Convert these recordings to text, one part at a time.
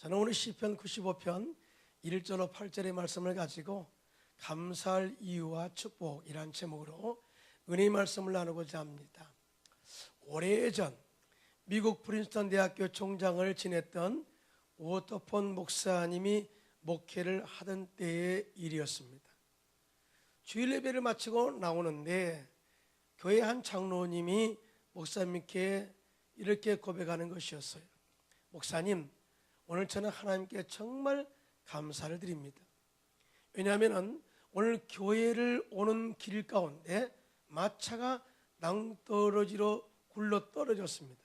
저는 오늘 시편 95편 1절로 8절의 말씀을 가지고 감사할 이유와 축복이란 제목으로 은혜의 말씀을 나누고자 합니다. 오래전 미국 프린스턴 대학교 총장을 지냈던 워터폰 목사님이 목회를 하던 때의 일이었습니다. 주일 예배를 마치고 나오는데 교회 한 장로님이 목사님께 이렇게 고백하는 것이었어요. 목사님, 오늘 저는 하나님께 정말 감사를 드립니다. 왜냐하면 오늘 교회를 오는 길 가운데 마차가 낭떠러지로 굴러 떨어졌습니다.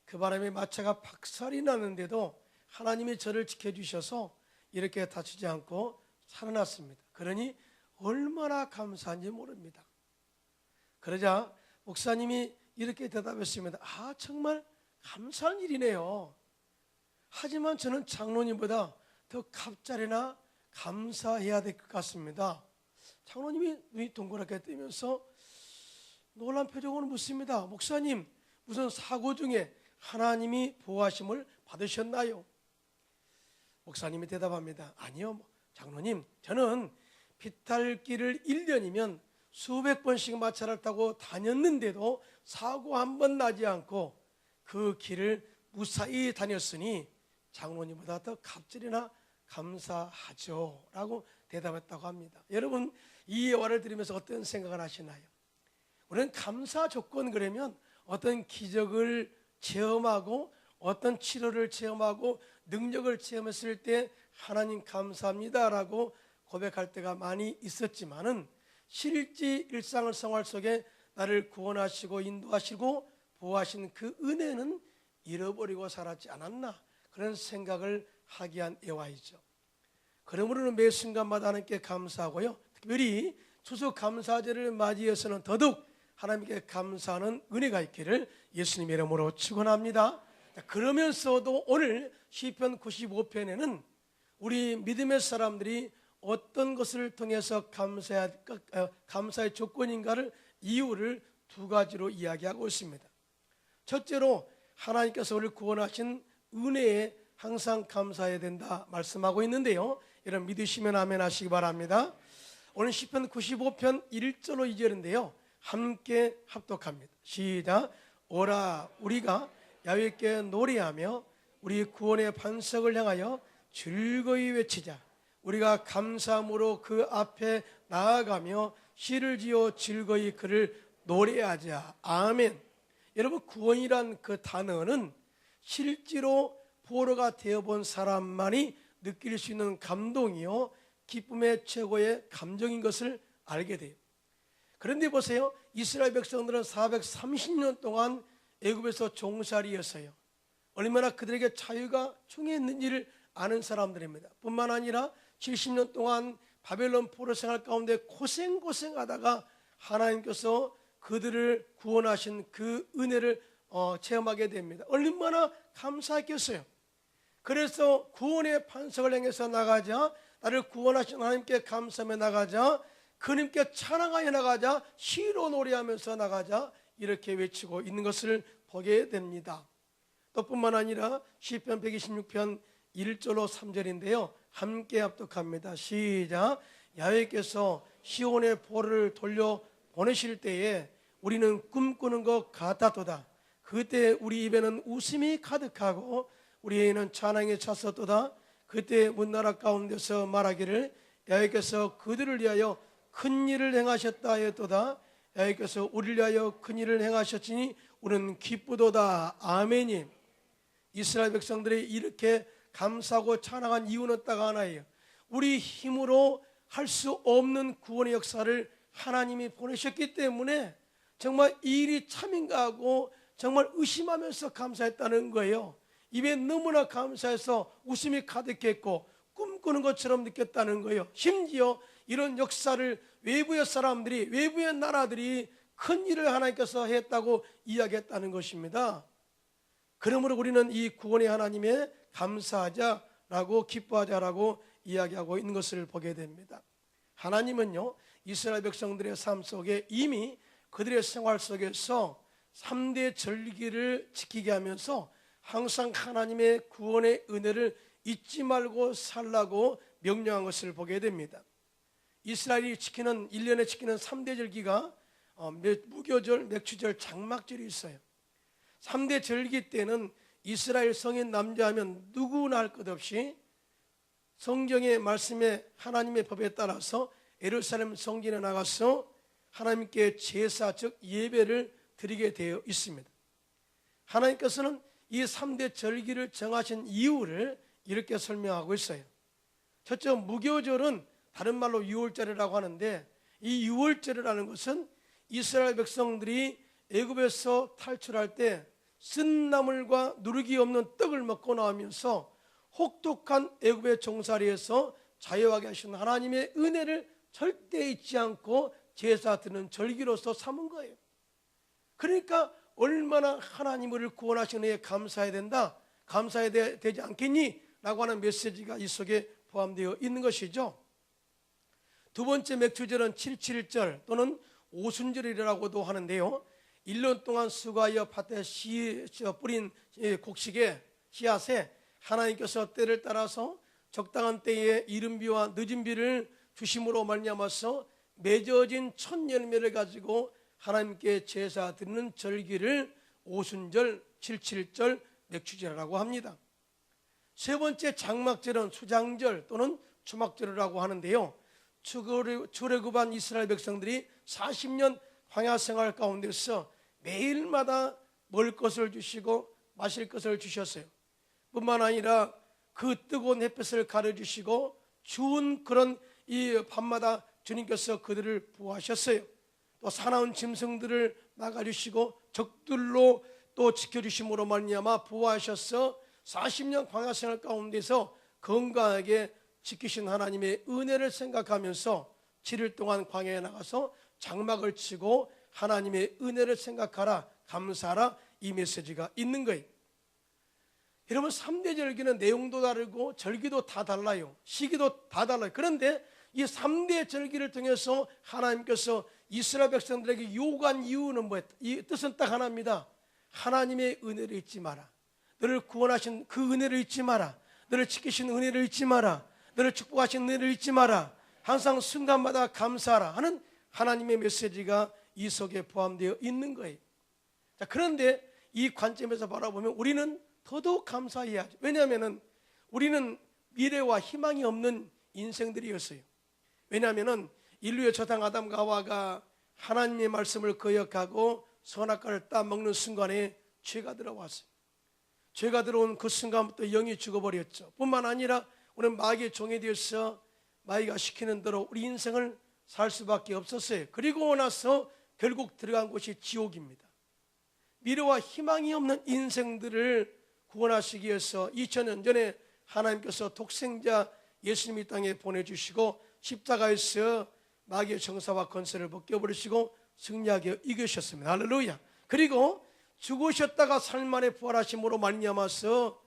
그 바람에 마차가 박살이 나는데도 하나님이 저를 지켜주셔서 이렇게 다치지 않고 살아났습니다. 그러니 얼마나 감사한지 모릅니다. 그러자 목사님이 이렇게 대답했습니다. 정말 감사한 일이네요. 하지만 저는 장로님보다 더 갑자리나 감사해야 될 것 같습니다. 장로님이 눈이 동그랗게 뜨면서 놀란 표정으로 묻습니다. 목사님, 무슨 사고 중에 하나님이 보호하심을 받으셨나요? 목사님이 대답합니다. 아니요, 장로님, 저는 비탈길을 1년이면 수백 번씩 마차를 타고 다녔는데도 사고 한 번 나지 않고 그 길을 무사히 다녔으니 장로님보다 더 갑절이나 감사하죠 라고 대답했다고 합니다. 여러분, 이 예화를 들으면서 어떤 생각을 하시나요? 우리는 감사 조건 그러면 어떤 기적을 체험하고 어떤 치료를 체험하고 능력을 체험했을 때 하나님 감사합니다 라고 고백할 때가 많이 있었지만은 실제 일상을 생활 속에 나를 구원하시고 인도하시고 보호하신 그 은혜는 잃어버리고 살았지 않았나, 그런 생각을 하게 한 예화이죠. 그러므로 매 순간마다 하나님께 감사하고요, 특별히 추수감사제를 맞이해서는 더더욱 하나님께 감사하는 은혜가 있기를 예수님의 이름으로 축원합니다. 그러면서도 오늘 시편 95편에는 우리 믿음의 사람들이 어떤 것을 통해서 감사의 조건인가를, 이유를 두 가지로 이야기하고 있습니다. 첫째로 하나님께서 우리를 구원하신 은혜에 항상 감사해야 된다 말씀하고 있는데요, 여러분 믿으시면 아멘 하시기 바랍니다. 오늘 시편 95편 1절로 2절인데요 함께 합독합니다. 시작. 오라, 우리가 야훼께 노래하며 우리 구원의 반석을 향하여 즐거이 외치자. 우리가 감사함으로 그 앞에 나아가며 시를 지어 즐거이 그를 노래하자. 아멘. 여러분, 구원이란 그 단어는 실제로 포로가 되어본 사람만이 느낄 수 있는 감동이요, 기쁨의 최고의 감정인 것을 알게 돼요. 그런데 보세요, 이스라엘 백성들은 430년 동안 애굽에서 종살이였어요. 얼마나 그들에게 자유가 중요했는지를 아는 사람들입니다. 뿐만 아니라 70년 동안 바벨론 포로 생활 가운데 고생하다가 하나님께서 그들을 구원하신 그 은혜를 체험하게 됩니다. 얼마나 감사했겠어요. 그래서 구원의 반석을 향해서 나가자, 나를 구원하신 하나님께 감사하며 나가자, 그님께 찬양하여 나가자, 시로 노래하면서 나가자, 이렇게 외치고 있는 것을 보게 됩니다. 또 뿐만 아니라 시편 126편 1절로 3절인데요 함께 합독합니다. 시작. 야훼께서 시온의 포로를 돌려 보내실 때에 우리는 꿈꾸는 것 같았도다. 그때 우리 입에는 웃음이 가득하고 우리에는 찬양이 찼었도다. 그때 문나라 가운데서 말하기를 야훼께서 그들을 위하여 큰 일을 행하셨다 하였도다. 야훼께서 우리를 위하여 큰 일을 행하셨으니 우리는 기쁘도다. 아멘이. 이스라엘 백성들이 이렇게 감사하고 찬양한 이유는 딱 하나예요. 우리 힘으로 할 수 없는 구원의 역사를 하나님이 보내셨기 때문에 정말 이 일이 참인가 하고 정말 의심하면서 감사했다는 거예요. 입에 너무나 감사해서 웃음이 가득했고 꿈꾸는 것처럼 느꼈다는 거예요. 심지어 이런 역사를 외부의 사람들이, 외부의 나라들이 큰 일을 하나님께서 했다고 이야기했다는 것입니다. 그러므로 우리는 이 구원의 하나님에 감사하자라고, 기뻐하자라고 이야기하고 있는 것을 보게 됩니다. 하나님은요, 이스라엘 백성들의 삶 속에 이미 그들의 생활 속에서 3대 절기를 지키게 하면서 항상 하나님의 구원의 은혜를 잊지 말고 살라고 명령한 것을 보게 됩니다. 이스라엘이 지키는 1년에 지키는 3대 절기가 무교절, 맥추절, 장막절이 있어요. 3대 절기 때는 이스라엘 성인 남자하면 누구나 할 것 없이 성경의 말씀에 하나님의 법에 따라서 예루살렘 성전에 나가서 하나님께 제사 즉 예배를 드리게 되어 있습니다. 하나님께서는 이 3대 절기를 정하신 이유를 이렇게 설명하고 있어요. 첫째, 무교절은 다른 말로 유월절이라고 하는데, 이 유월절이라는 것은 이스라엘 백성들이 애굽에서 탈출할 때 쓴 나물과 누룩이 없는 떡을 먹고 나오면서 혹독한 애굽의 종살이에서 자유하게 하신 하나님의 은혜를 절대 잊지 않고 제사 드리는 절기로서 삼은 거예요. 그러니까 얼마나 하나님을 구원하신 은혜에 감사해야 된다, 감사해야 되지 않겠니? 라고 하는 메시지가 이 속에 포함되어 있는 것이죠. 두 번째 맥추절은 7.7절 또는 오순절이라고도 하는데요, 1년 동안 수고하여 밭에 뿌린 곡식의 씨앗에 하나님께서 때를 따라서 적당한 때에 이른 비와 늦은 비를 주심으로 말미암아서 맺어진 첫 열매를 가지고 하나님께 제사 드리는 절기를 오순절, 7.7절, 맥추절이라고 합니다. 세 번째 장막절은 수장절 또는 초막절이라고 하는데요, 출애굽한 이스라엘 백성들이 40년 광야 생활 가운데서 매일마다 먹을 것을 주시고 마실 것을 주셨어요. 뿐만 아니라 그 뜨거운 햇볕을 가려주시고 추운 그런 이 밤마다 주님께서 그들을 보호하셨어요. 또 사나운 짐승들을 막아주시고 적들로 또 지켜주심으로 말미암아 보호하셔서 40년 광야 생활 가운데서 건강하게 지키신 하나님의 은혜를 생각하면서 7일 동안 광야에 나가서 장막을 치고 하나님의 은혜를 생각하라, 감사하라, 이 메시지가 있는 거예요. 여러분, 3대 절기는 내용도 다르고 절기도 다 달라요. 시기도 다 달라요. 그런데 이 3대 절기를 통해서 하나님께서 이스라엘 백성들에게 요구한 이유는 뭐예요? 이 뜻은 딱 하나입니다. 하나님의 은혜를 잊지 마라. 너를 구원하신 그 은혜를 잊지 마라. 너를 지키신 은혜를 잊지 마라. 너를 축복하신 은혜를 잊지 마라. 항상 순간마다 감사하라 하는 하나님의 메시지가 이 속에 포함되어 있는 거예요. 자, 그런데 이 관점에서 바라보면 우리는 더더욱 감사해야죠. 왜냐하면 우리는 미래와 희망이 없는 인생들이었어요. 왜냐하면 인류의 조상 아담과 하와가 하나님의 말씀을 거역하고 선악과를 따먹는 순간에 죄가 들어왔어요. 죄가 들어온 그 순간부터 영이 죽어버렸죠. 뿐만 아니라 우리는 마귀의 종이 되어서 마귀가 시키는 대로 우리 인생을 살 수밖에 없었어요. 그리고 나서 결국 들어간 곳이 지옥입니다. 미래와 희망이 없는 인생들을 구원하시기 위해서 2000년 전에 하나님께서 독생자 예수님 이 땅에 보내주시고 십자가에서 마귀의 정사와 권세를 벗겨버리시고 승리하게 이기셨습니다. 할렐루야. 그리고 죽으셨다가 살만에 부활하심으로 말미암아서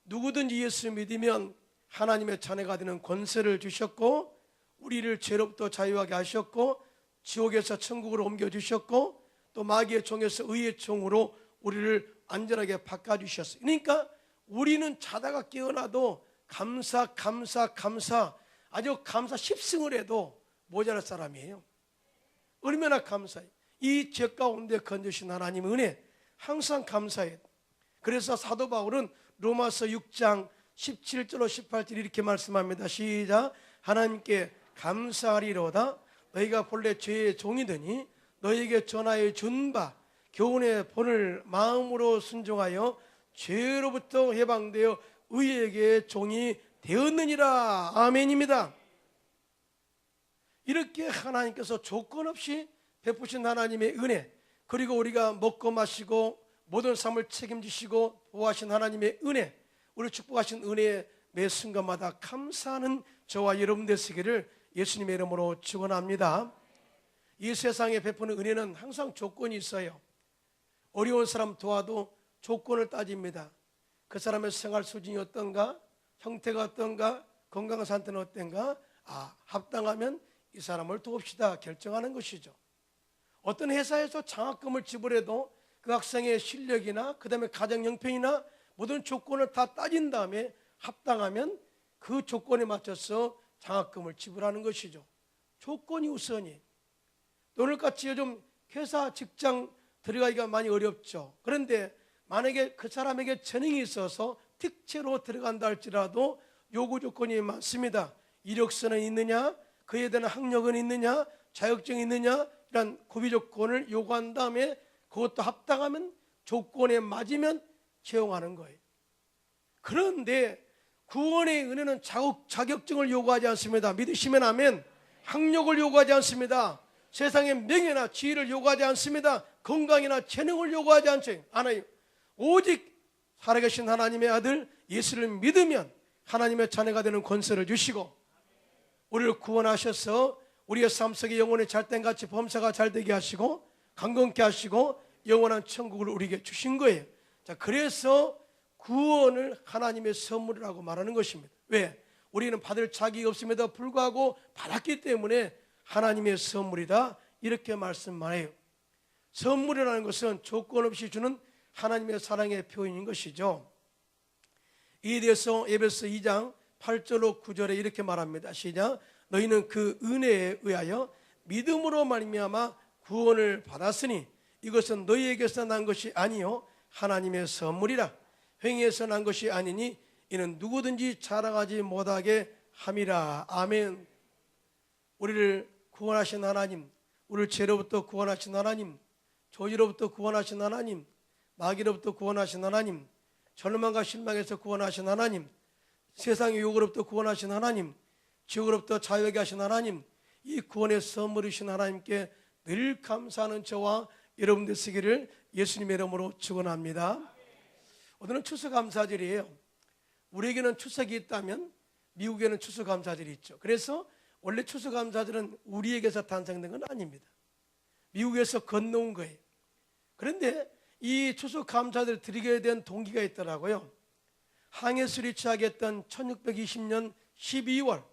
누구든지 예수 믿으면 하나님의 자녀가 되는 권세를 주셨고, 우리를 죄로부터 자유하게 하셨고, 지옥에서 천국으로 옮겨주셨고, 또 마귀의 종에서 의의 종으로 우리를 안전하게 바꿔주셨어요. 그러니까 우리는 자다가 깨어나도 감사 아주 감사 10승을 해도 모자랄 사람이에요. 얼마나 감사해요. 이 죄 가운데 건져주신 하나님의 은혜 항상 감사해요. 그래서 사도 바울은 로마서 6장 17절로 18절 이렇게 말씀합니다. 시작. 하나님께 감사하리로다. 너희가 본래 죄의 종이더니 너희에게 전하여 준 바 교훈의 본을 마음으로 순종하여 죄로부터 해방되어 의에게 종이 되었느니라. 아멘입니다. 이렇게 하나님께서 조건 없이 베푸신 하나님의 은혜, 그리고 우리가 먹고 마시고 모든 삶을 책임지시고 보호하신 하나님의 은혜, 우리 축복하신 은혜에 매 순간마다 감사하는 저와 여러분 되시기를 예수님의 이름으로 축원합니다. 이 세상에 베푸는 은혜는 항상 조건이 있어요. 어려운 사람 도와도 조건을 따집니다. 그 사람의 생활 수준이 어떤가, 형태가 어떤가, 건강 상태는 어떤가, 합당하면 이 사람을 도웁시다 결정하는 것이죠. 어떤 회사에서 장학금을 지불해도 그 학생의 실력이나 그 다음에 가정 형편이나 모든 조건을 다 따진 다음에 합당하면 그 조건에 맞춰서 장학금을 지불하는 것이죠. 조건이 우선이. 오늘같이 요즘 회사 직장 들어가기가 많이 어렵죠. 그런데 만약에 그 사람에게 재능이 있어서 특채로 들어간다 할지라도 요구 조건이 많습니다. 이력서는 있느냐, 그에 대한 학력은 있느냐, 자격증이 있느냐, 이런 고비 조건을 요구한 다음에 그것도 합당하면 조건에 맞으면 채용하는 거예요. 그런데 구원의 은혜는 자격증을 요구하지 않습니다. 믿으시면 아멘. 학력을 요구하지 않습니다. 세상의 명예나 지위를 요구하지 않습니다. 건강이나 재능을 요구하지 않아요. 오직 살아계신 하나님의 아들 예수를 믿으면 하나님의 자녀가 되는 권세를 주시고 우리를 구원하셔서 우리의 삶 속에 영혼의 잘된같이 범사가 잘되게 하시고 강건케 하시고 영원한 천국을 우리에게 주신 거예요. 자, 그래서 구원을 하나님의 선물이라고 말하는 것입니다. 왜? 우리는 받을 자격이 없음에도 불구하고 받았기 때문에 하나님의 선물이다, 이렇게 말씀만 해요. 선물이라는 것은 조건 없이 주는 하나님의 사랑의 표현인 것이죠. 이에 대해서 에베소 2장 8절로 9절에 이렇게 말합니다. 시작. 너희는 그 은혜에 의하여 믿음으로 말미암아 구원을 받았으니 이것은 너희에게서 난 것이 아니요 하나님의 선물이라. 행위에서 난 것이 아니니 이는 누구든지 자랑하지 못하게 함이라. 아멘. 우리를 구원하신 하나님, 우리를 죄로부터 구원하신 하나님, 조지로부터 구원하신 하나님, 마귀로부터 구원하신 하나님, 절망과 실망에서 구원하신 하나님, 세상의 유혹으로부터 구원하신 하나님, 지옥으로부터 자유하게 하신 하나님, 이 구원의 선물이신 하나님께 늘 감사하는 저와 여러분 되시기를 예수님의 이름으로 축원합니다. 오늘은 추수감사절이에요. 우리에게는 추석이 있다면 미국에는 추수감사절이 있죠. 그래서 원래 추수감사절은 우리에게서 탄생된 건 아닙니다. 미국에서 건너온 거예요. 그런데 이 추수감사절을 드리게 된 동기가 있더라고요. 항해술이 취하겠던 1620년 12월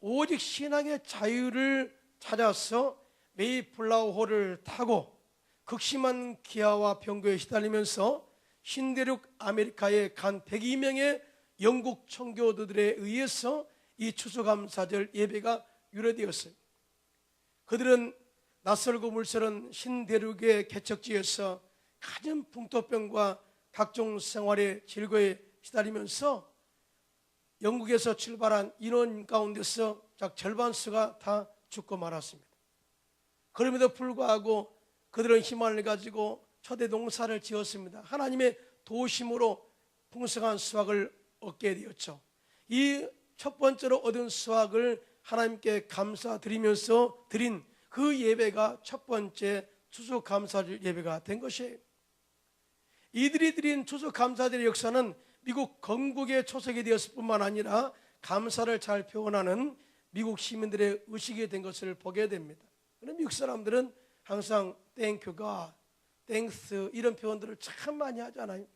오직 신앙의 자유를 찾아서 메이플라워호를 타고 극심한 기아와 병거에 시달리면서 신대륙 아메리카에 간 102명의 영국 청교도들에 의해서 이 추수감사절 예배가 유래되었어요. 그들은 낯설고 물설은 신대륙의 개척지에서 가진 풍토병과 각종 생활의 질거에 시달리면서 영국에서 출발한 인원 가운데서 약 절반수가 다 죽고 말았습니다. 그럼에도 불구하고 그들은 희망을 가지고 초대 농사를 지었습니다. 하나님의 도우심으로 풍성한 수확을 얻게 되었죠. 이 첫 번째로 얻은 수확을 하나님께 감사드리면서 드린 그 예배가 첫 번째 추수감사절 예배가 된 것이에요. 이들이 드린 추수감사절의 역사는 미국 건국의 초석이 되었을 뿐만 아니라 감사를 잘 표현하는 미국 시민들의 의식이 된 것을 보게 됩니다. 그럼 미국 사람들은 항상 Thank you God, Thanks 이런 표현들을 참 많이 하잖아요.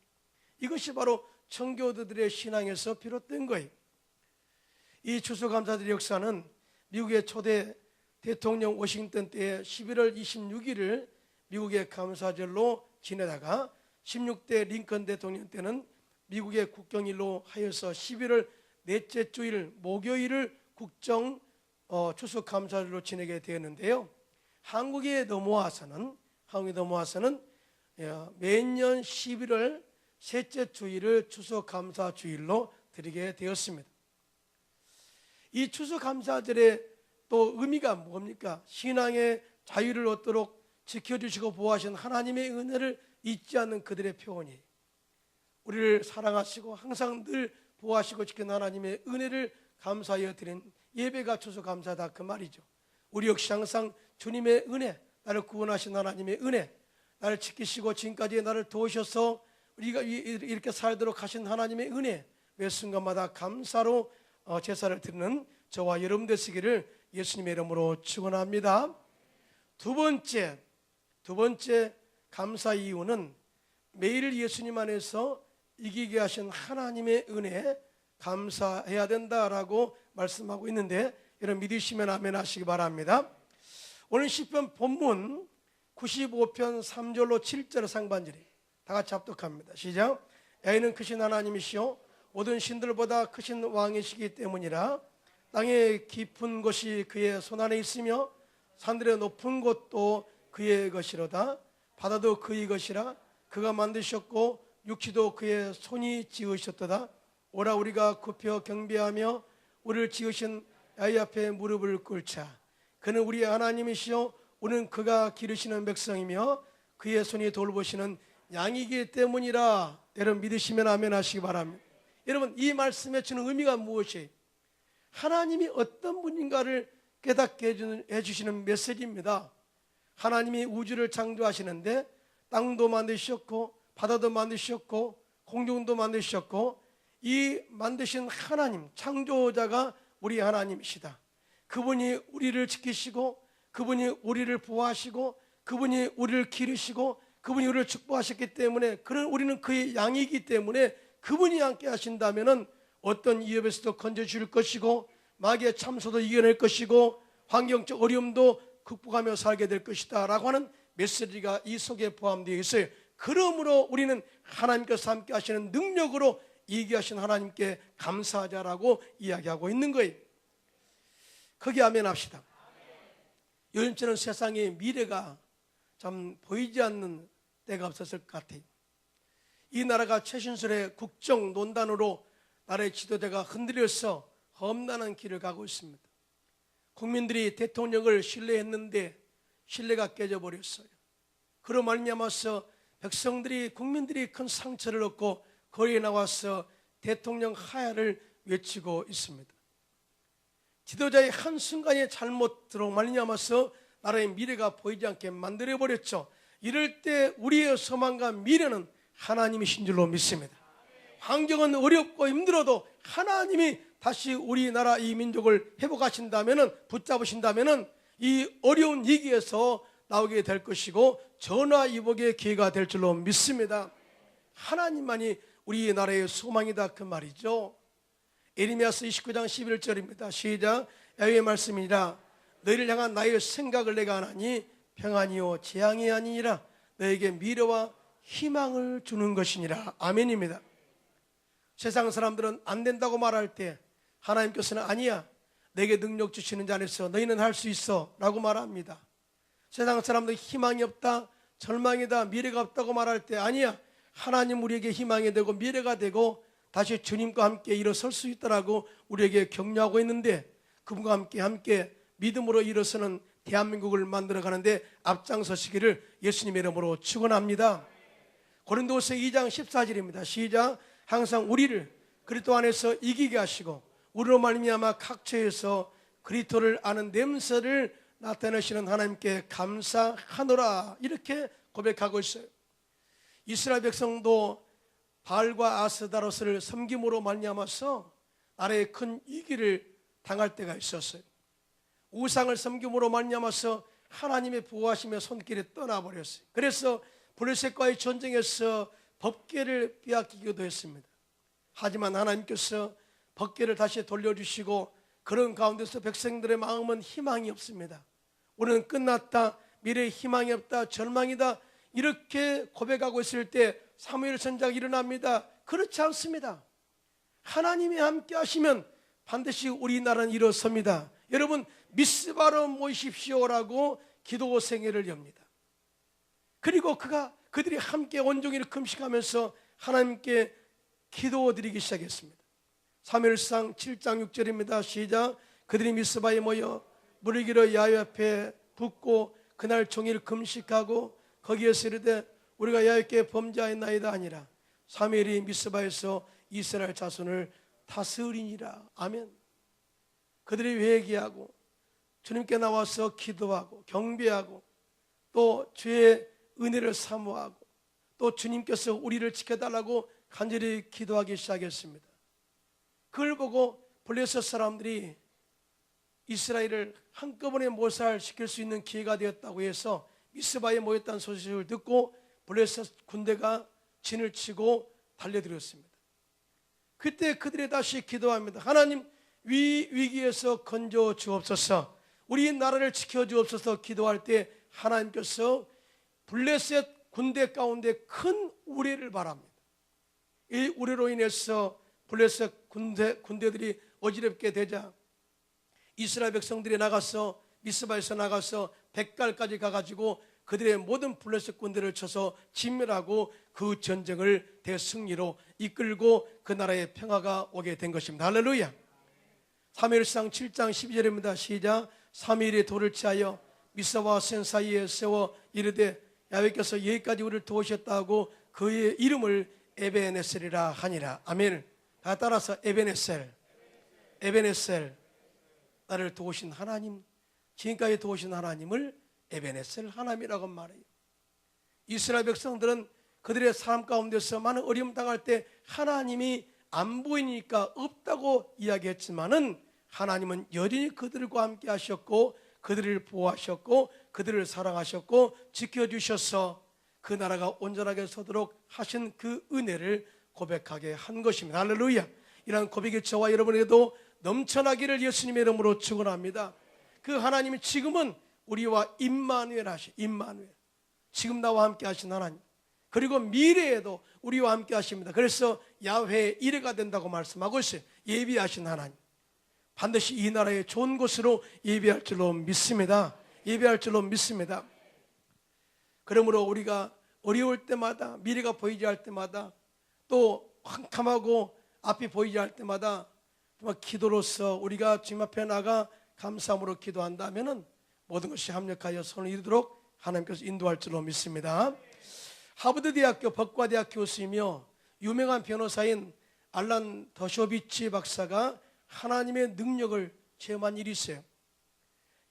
이것이 바로 청교도들의 신앙에서 비롯된 거예요. 이 추수감사절의 역사는 미국의 초대 대통령 워싱턴 때의 11월 26일을 미국의 감사절로 지내다가 16대 링컨 대통령 때는 미국의 국경일로 하여서 11월 넷째 주일 목요일을 국정 추수감사절로 지내게 되었는데요. 한국에 넘어와서는 매년 11월 셋째 주일을 추수감사주일로 드리게 되었습니다. 이 추수감사절의 또 의미가 뭡니까? 신앙의 자유를 얻도록 지켜주시고 보호하신 하나님의 은혜를 잊지 않는 그들의 표현이에요. 우리를 사랑하시고 항상 늘 보호하시고 지키는 하나님의 은혜를 감사하여 드린 예배가 추수감사다, 그 말이죠. 우리 역시 항상 주님의 은혜, 나를 구원하신 하나님의 은혜, 나를 지키시고 지금까지 나를 도우셔서 우리가 이렇게 살도록 하신 하나님의 은혜, 매 순간마다 감사로 제사를 드리는 저와 여러분 되시기를 예수님의 이름으로 축원합니다. 두 번째 감사 이유는 매일 예수님 안에서 이기게 하신 하나님의 은혜에 감사해야 된다라고 말씀하고 있는데, 여러분 믿으시면 아멘 하시기 바랍니다. 오늘 시편 본문 95편 3절로 7절 상반절이 다 같이 합독합니다. 시작. 야훼는 크신 하나님이시요 모든 신들보다 크신 왕이시기 때문이라. 땅의 깊은 곳이 그의 손안에 있으며 산들의 높은 곳도 그의 것이로다. 바다도 그의 것이라. 그가 만드셨고 육지도 그의 손이 지으셨도다. 오라 우리가 굽혀 경배하며 우리를 지으신 야훼 앞에 무릎을 꿇자. 그는 우리의 하나님이시요 우리는 그가 기르시는 백성이며 그의 손이 돌보시는 양이기 때문이라. 여러분 믿으시면 아멘 하시기 바랍니다. 여러분 이 말씀에 주는 의미가 무엇이에요? 하나님이 어떤 분인가를 깨닫게 해주시는 메시지입니다. 하나님이 우주를 창조하시는데 땅도 만드셨고 바다도 만드셨고 공중도 만드셨고 이 만드신 하나님 창조자가 우리 하나님이시다. 그분이 우리를 지키시고 그분이 우리를 보호하시고 그분이 우리를 기르시고 그분이 우리를 축복하셨기 때문에 그런 우리는 그의 양이기 때문에 그분이 함께 하신다면 어떤 위협에서도 건져줄 것이고 마귀의 참소도 이겨낼 것이고 환경적 어려움도 극복하며 살게 될 것이다 라고 하는 메시지가 이 속에 포함되어 있어요. 그러므로 우리는 하나님께서 함께 하시는 능력으로 이기게 하신 하나님께 감사하자라고 이야기하고 있는 거예요. 거기 아멘 합시다. 요즘처럼 세상의 미래가 참 보이지 않는 때가 없었을 것 같아요. 이 나라가 최신술의 국정논단으로 나라의 지도자가 흔들려서 험난한 길을 가고 있습니다. 국민들이 대통령을 신뢰했는데 신뢰가 깨져버렸어요. 그로 말미암아서 백성들이 국민들이 큰 상처를 얻고 거리에 나와서 대통령 하야를 외치고 있습니다. 지도자의 한순간의 잘못으로 말미암아서 나라의 미래가 보이지 않게 만들어버렸죠. 이럴 때 우리의 소망과 미래는 하나님이신 줄로 믿습니다. 환경은 어렵고 힘들어도 하나님이 다시 우리나라 이 민족을 회복하신다면 붙잡으신다면 이 어려운 위기에서 나오게 될 것이고 전화위복의 기회가 될 줄로 믿습니다. 하나님만이 우리나라의 소망이다 그 말이죠. 에레미야서 29장 11절입니다. 시작. 야훼의 말씀이니라. 너희를 향한 나의 생각을 내가 하나니 평안이요 재앙이 아니니라. 너에게 미래와 희망을 주는 것이니라. 아멘입니다. 세상 사람들은 안 된다고 말할 때 하나님께서는 아니야, 내게 능력 주시는 자 안에서 너희는 할 수 있어 라고 말합니다. 세상 사람들 희망이 없다, 절망이다, 미래가 없다고 말할 때 아니야, 하나님 우리에게 희망이 되고 미래가 되고 다시 주님과 함께 일어설 수 있다라고 우리에게 격려하고 있는데 그분과 함께 믿음으로 일어서는 대한민국을 만들어가는데 앞장서시기를 예수님의 이름으로 축원합니다. 고린도후서 2장 14절입니다. 시작. 항상 우리를 그리스도 안에서 이기게 하시고 우리로 말미암아 각처에서 그리스도를 아는 냄새를 나타내시는 하나님께 감사하노라 이렇게 고백하고 있어요. 이스라엘 백성도 바알과 아스다로스를 섬김으로 말미암아서 나라에 큰 위기를 당할 때가 있었어요. 우상을 섬김으로 말미암아서 하나님의 보호하심의 손길에 떠나버렸어요. 그래서 블레셋과의 전쟁에서 법궤를 빼앗기기도 했습니다. 하지만 하나님께서 법궤를 다시 돌려주시고 그런 가운데서 백성들의 마음은 희망이 없습니다. 우리는 끝났다, 미래에 희망이 없다, 절망이다 이렇게 고백하고 있을 때 사무엘 선지자가 일어납니다. 그렇지 않습니다. 하나님이 함께 하시면 반드시 우리나라는 일어섭니다. 여러분 미스바로 모이십시오라고 기도 생애를 엽니다. 그리고 그들이 함께 온종일 금식하면서 하나님께 기도드리기 시작했습니다. 사무엘상 7장 6절입니다. 시작. 그들이 미스바에 모여 무리기로 야훼 앞에 붓고 그날 종일 금식하고 거기에서 이르되 우리가 야훼께 범죄하였나이다 아니라 사무엘이 미스바에서 이스라엘 자손을 다스리니라. 아멘. 그들이 회개하고 주님께 나와서 기도하고 경배하고 또 주의 은혜를 사모하고 또 주님께서 우리를 지켜달라고 간절히 기도하기 시작했습니다. 그걸 보고 블레셋 사람들이 이스라엘을 한꺼번에 몰살시킬 수 있는 기회가 되었다고 해서 미스바에 모였다는 소식을 듣고 블레셋 군대가 진을 치고 달려들었습니다. 그때 그들이 다시 기도합니다. 하나님 위기에서 건져 주옵소서, 우리 나라를 지켜 주옵소서 기도할 때 하나님께서 블레셋 군대 가운데 큰 우레를 바랍니다. 이 우리로 인해서 블레셋 군대들이 어지럽게 되자 이스라엘 백성들이 나가서 미스바에서 나가서 백갈까지 가가지고 그들의 모든 블레셋 군대를 쳐서 진멸하고 그 전쟁을 대승리로 이끌고 그 나라의 평화가 오게 된 것입니다. 할렐루야. 사무엘상 7장 12절입니다. 시작. 3일에 돌을 치하여 미스바와 센 사이에 세워 이르되 야훼께서 여기까지 우리를 도우셨다고 그의 이름을 에베네셀이라 하니라. 아멘. 다 따라서 에베네셀, 에베네셀. 나를 도우신 하나님, 지금까지 도우신 하나님을 에베네셀 하나님이라고 말해요. 이스라엘 백성들은 그들의 삶 가운데서 많은 어려움 당할 때 하나님이 안 보이니까 없다고 이야기했지만은 하나님은 여전히 그들과 함께 하셨고 그들을 보호하셨고 그들을 사랑하셨고 지켜주셔서 그 나라가 온전하게 서도록 하신 그 은혜를 고백하게 한 것입니다. 할렐루야. 이러한 고백이 저와 여러분에게도 넘쳐나기를 예수님의 이름으로 축원합니다. 그 하나님이 지금은 우리와 임마누엘 하시, 임마누엘, 지금 나와 함께 하신 하나님, 그리고 미래에도 우리와 함께 하십니다. 그래서 야훼의 이레가 된다고 말씀하고 있어요. 예비하신 하나님, 반드시 이 나라의 좋은 곳으로 예비할 줄로 믿습니다. 예비할 줄로 믿습니다. 그러므로 우리가 어려울 때마다, 미래가 보이지 않을 때마다, 또 캄캄하고 앞이 보이지 않을 때마다 정말 기도로서 우리가 주님 앞에 나가 감사함으로 기도한다면 모든 것이 합력하여 손을 이루도록 하나님께서 인도할 줄로 믿습니다. 하버드 대학교 법과대학 교수이며 유명한 변호사인 알란 더쇼비치 박사가 하나님의 능력을 체험한 일이 있어요.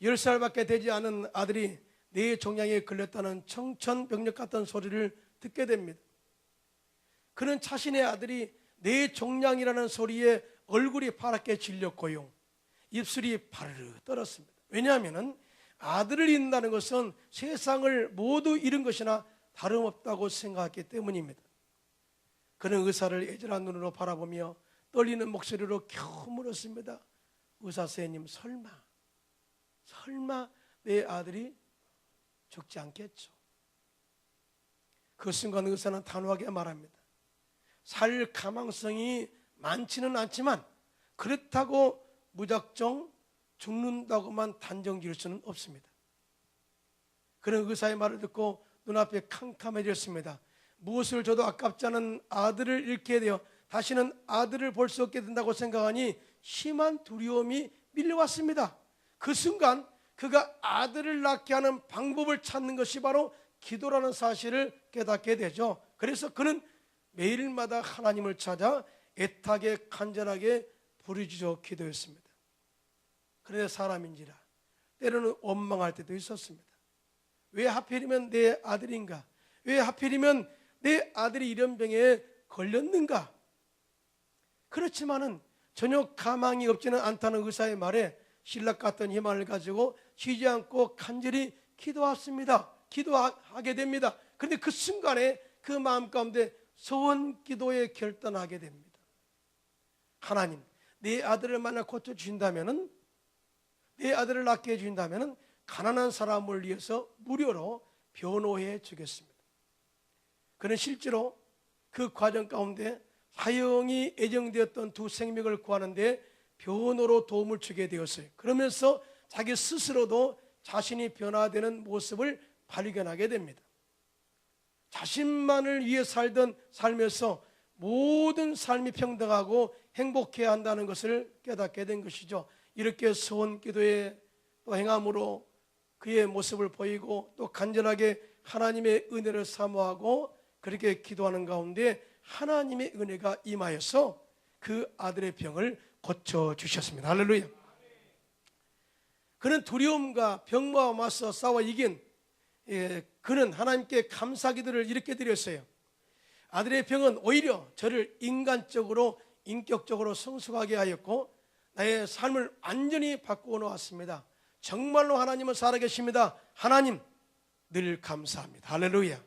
10살밖에 되지 않은 아들이 뇌 종양에 걸렸다는 청천벽력 같은 소리를 듣게 됩니다. 그는 자신의 아들이 뇌 종양이라는 소리에 얼굴이 파랗게 질렸고요, 입술이 바르르 떨었습니다. 왜냐하면 아들을 잃는다는 것은 세상을 모두 잃은 것이나 다름없다고 생각했기 때문입니다. 그는 의사를 애절한 눈으로 바라보며 떨리는 목소리로 겨우 물었습니다. 의사 선생님, 설마 내 아들이 죽지 않겠죠? 그 순간 의사는 단호하게 말합니다. 살 가망성이 많지는 않지만 그렇다고 무작정 죽는다고만 단정 지을 수는 없습니다. 그런 의사의 말을 듣고 눈앞이 캄캄해졌습니다. 무엇을 줘도 아깝지 않은 아들을 잃게 되어 다시는 아들을 볼 수 없게 된다고 생각하니 심한 두려움이 밀려왔습니다. 그 순간 그가 아들을 낳게 하는 방법을 찾는 것이 바로 기도라는 사실을 깨닫게 되죠. 그래서 그는 매일마다 하나님을 찾아 애타게 간절하게 부르짖어 기도했습니다. 그런데 사람인지라 때로는 원망할 때도 있었습니다. 왜 하필이면 내 아들인가? 왜 하필이면 내 아들이 이런 병에 걸렸는가? 그렇지만은 전혀 가망이 없지는 않다는 의사의 말에 신락 같은 희망을 가지고 쉬지 않고 간절히 기도했습니다. 기도하게 됩니다. 그런데 그 순간에 그 마음 가운데 소원 기도에 결단하게 됩니다. 하나님, 내 아들을 만나 고쳐주신다면은, 내 아들을 낳게 해주신다면은 가난한 사람을 위해서 무료로 변호해 주겠습니다. 그는 실제로 그 과정 가운데 사형이 예정되었던 두 생명을 구하는데 변호로 도움을 주게 되었어요. 그러면서 자기 스스로도 자신이 변화되는 모습을 발견하게 됩니다. 자신만을 위해 살던 삶에서 모든 삶이 평등하고 행복해야 한다는 것을 깨닫게 된 것이죠. 이렇게 소원 기도에 또 행함으로 그의 모습을 보이고 또 간절하게 하나님의 은혜를 사모하고 그렇게 기도하는 가운데 하나님의 은혜가 임하여서 그 아들의 병을 고쳐주셨습니다. 할렐루야. 그는 두려움과 병과 맞서 싸워 이긴 그는 하나님께 감사 기도를 이렇게 드렸어요. 아들의 병은 오히려 저를 인간적으로 인격적으로 성숙하게 하였고 나의 삶을 완전히 바꾸어 놓았습니다. 정말로 하나님은 살아계십니다. 하나님 늘 감사합니다. 할렐루야.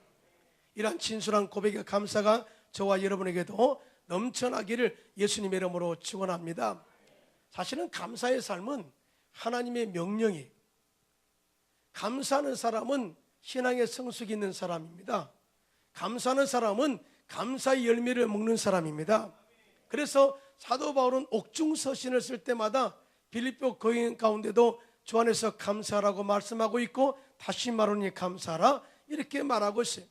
이러한 진솔한 고백의 감사가 저와 여러분에게도 넘쳐나기를 예수님의 이름으로 축원합니다. 사실은 감사의 삶은 하나님의 명령이, 감사하는 사람은 신앙의 성숙이 있는 사람입니다. 감사하는 사람은 감사의 열매를 먹는 사람입니다. 그래서 사도 바울은 옥중서신을 쓸 때마다 빌립보 교인 가운데도 주 안에서 감사하라고 말씀하고 있고, 다시 말하니 감사하라 이렇게 말하고 있어요.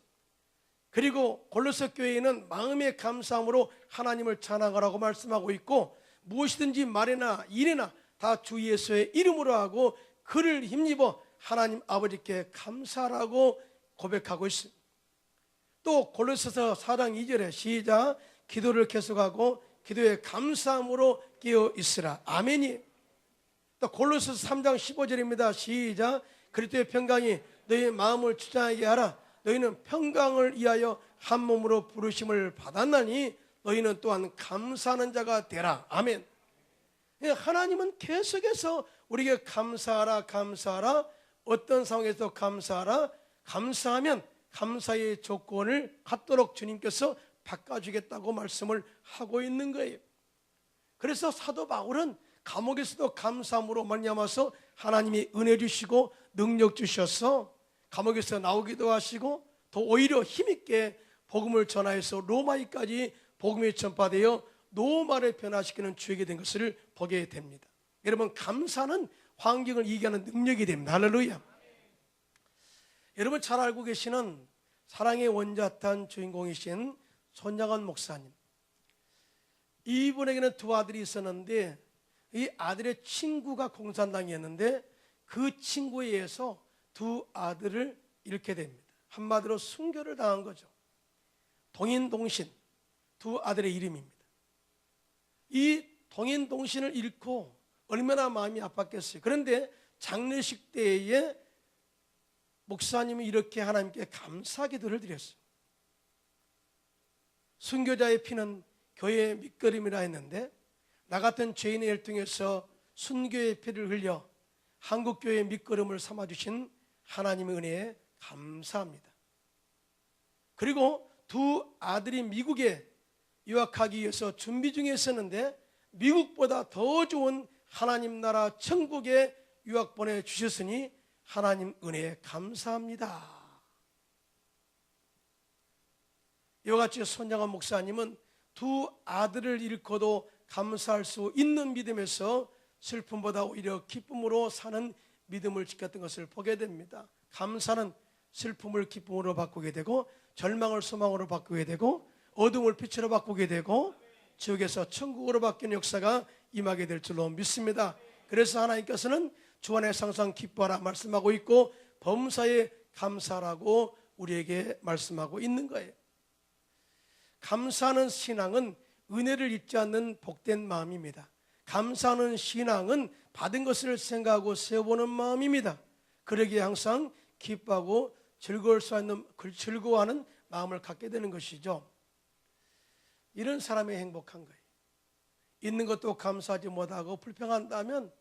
그리고 골로새 교회에는 마음의 감사함으로 하나님을 찬양하라고 말씀하고 있고, 무엇이든지 말이나 일이나 다 주 예수의 이름으로 하고 그를 힘입어 하나님 아버지께 감사하라고 고백하고 있습니다. 또 골로새서 4장 2절에 시작, 기도를 계속하고 기도에 감사함으로 깨어 있으라. 아멘이. 또 골로새서 3장 15절입니다. 시작, 그리스도의 평강이 너희 마음을 주장하게 하라. 너희는 평강을 위하여 한 몸으로 부르심을 받았나니 너희는 또한 감사하는 자가 되라. 아멘. 하나님은 계속해서 우리에게 감사하라, 감사하라. 어떤 상황에서 감사하라. 감사하면 감사의 조건을 갖도록 주님께서 바꿔주겠다고 말씀을 하고 있는 거예요. 그래서 사도 바울은 감옥에서도 감사함으로 말미암아서 하나님이 은혜 주시고 능력 주셔서 감옥에서 나오기도 하시고, 더 오히려 힘있게 복음을 전하여서 로마까지 복음이 전파되어 노마를 변화시키는 주역이 된 것을 보게 됩니다. 여러분, 감사는 환경을 이겨하는 능력이 됩니다. 할렐루야. 여러분 잘 알고 계시는 사랑의 원자탄 주인공이신 손양원 목사님, 이분에게는 두 아들이 있었는데 이 아들의 친구가 공산당이었는데 그 친구에 의해서 두 아들을 잃게 됩니다. 한마디로 순교를 당한 거죠. 동인동신, 두 아들의 이름입니다. 이 동인동신을 잃고 얼마나 마음이 아팠겠어요. 그런데 장례식 때에 목사님이 이렇게 하나님께 감사 기도를 드렸어요. 순교자의 피는 교회의 밑거름이라 했는데, 나 같은 죄인의 혈통에서 순교의 피를 흘려 한국교회의 밑거름을 삼아주신 하나님의 은혜에 감사합니다. 그리고 두 아들이 미국에 유학하기 위해서 준비 중에 있었는데 미국보다 더 좋은 하나님 나라 천국에 유학 보내주셨으니 하나님 은혜에 감사합니다. 이와 같이 손양원 목사님은 두 아들을 잃고도 감사할 수 있는 믿음에서 슬픔보다 오히려 기쁨으로 사는 믿음을 지켰던 것을 보게 됩니다. 감사는 슬픔을 기쁨으로 바꾸게 되고, 절망을 소망으로 바꾸게 되고, 어둠을 빛으로 바꾸게 되고, 지옥에서 천국으로 바뀌는 역사가 임하게 될 줄로 믿습니다. 그래서 하나님께서는 주 안에서 항상 기뻐하라 말씀하고 있고, 범사에 감사하라고 우리에게 말씀하고 있는 거예요. 감사하는 신앙은 은혜를 잊지 않는 복된 마음입니다. 감사하는 신앙은 받은 것을 생각하고 세워보는 마음입니다. 그러기에 항상 기뻐하고 즐거워하는 마음을 갖게 되는 것이죠. 이런 사람이 행복한 거예요. 있는 것도 감사하지 못하고 불평한다면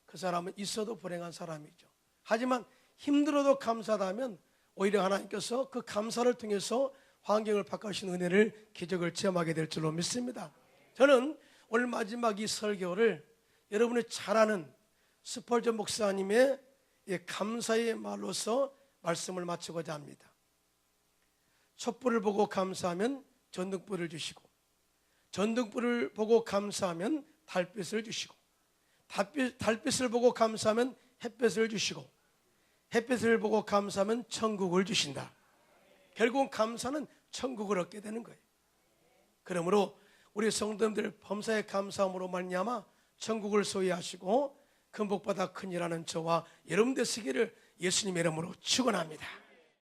그 사람은 있어도 불행한 사람이죠. 하지만 힘들어도 감사하다면 오히려 하나님께서 그 감사를 통해서 환경을 바꾸신 은혜를, 기적을 체험하게 될 줄로 믿습니다. 저는 오늘 마지막 이 설교를 여러분이 잘 아는 스펄전 목사님의 감사의 말로서 말씀을 마치고자 합니다. 촛불을 보고 감사하면 전등불을 주시고, 전등불을 보고 감사하면 달빛을 주시고, 달빛을 보고 감사하면 햇볕을 주시고, 햇빛을 보고 감사하면 천국을 주신다. 결국은 감사는 천국을 얻게 되는 거예요. 그러므로 우리 성도님들 범사에 감사함으로 말미암아 천국을 소유하시고 큰 복보다 큰 일하는 저와 여러분 되시기를 예수님의 이름으로 축원합니다.